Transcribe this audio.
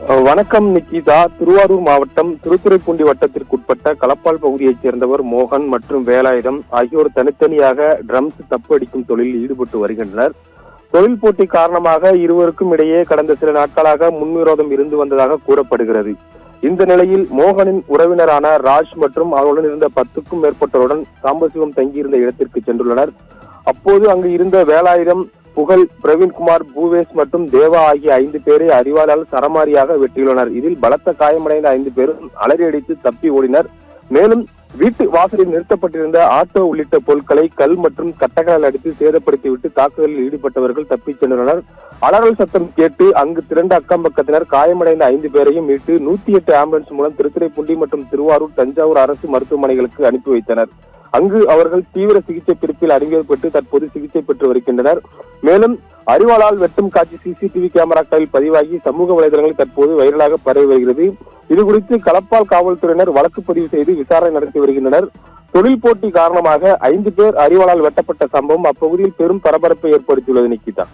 வணக்கம் நிக்கிதா. திருவாரூர் மாவட்டம் திருத்துறைப்பூண்டி வட்டத்திற்குட்பட்ட களப்பால் பகுதியைச் சேர்ந்தவர் மோகன் மற்றும் வேலாயுதம் ஆகியோர் தனித்தனியாக ட்ரம்ஸ் தப்படிக்கும் தொழிலில் ஈடுபட்டு வருகின்றனர். தொழில் போட்டி காரணமாக இருவருக்கும் இடையே கடந்த சில நாட்களாக முன்விரோதம் இருந்து வந்ததாக கூறப்படுகிறது. இந்த நிலையில் மோகனின் உறவினரான ராஜ் மற்றும் அவருடன் இருந்த 10க்கும் மேற்பட்டோருடன் சாம்பசிவம் தங்கியிருந்த இடத்திற்கு சென்றுள்ளனர். அப்போது அங்கு இருந்த வேலாயுதம், புகழ், பிரவீன்குமார், பூவேஷ் மற்றும் தேவா ஆகிய 5 பேரை அறிவாளால் சரமாரியாக வெட்டியுள்ளனர். இதில் பலத்த காயமடைந்த 5 பேரும் அலறியடித்து தப்பி ஓடினர். மேலும் வீட்டு வாசலில் நிறுத்தப்பட்டிருந்த ஆட்டோ உள்ளிட்ட பொருட்களை கல் மற்றும் கட்டைகளால் அடித்து சேதப்படுத்திவிட்டு தாக்குதலில் ஈடுபட்டவர்கள் தப்பிச் சென்றுள்ளனர். அலறல் சத்தம் கேட்டு அங்கு திரண்ட அக்கம் பக்கத்தினர் காயமடைந்த 5 பேரையும் மீட்டு 108 ஆம்புலன்ஸ் மூலம் திருத்துறைப்பூண்டி மற்றும் திருவாரூர், தஞ்சாவூர் அரசு மருத்துவமனைகளுக்கு அனுப்பி வைத்தனர். அங்கு அவர்கள் தீவிர சிகிச்சை பிரிப்பில் அனுமதிக்கப்பட்டு தற்போது சிகிச்சை பெற்று வருகின்றனர். மேலும் அறிவாளால் வெட்டும் காட்சி சிசிடிவி கேமராக்களில் பதிவாகி சமூக வலைதளங்களில் தற்போது வைரலாக பரவி வருகிறது. இதுகுறித்து களப்பால் காவல்துறையினர் வழக்கு பதிவு செய்து விசாரணை நடத்தி வருகின்றனர். தொழில் போட்டி காரணமாக 5 பேர் அறிவாளால் வெட்டப்பட்ட சம்பவம் அப்பகுதியில் பெரும் பரபரப்பை ஏற்படுத்தியுள்ளது. நிக்கிதா.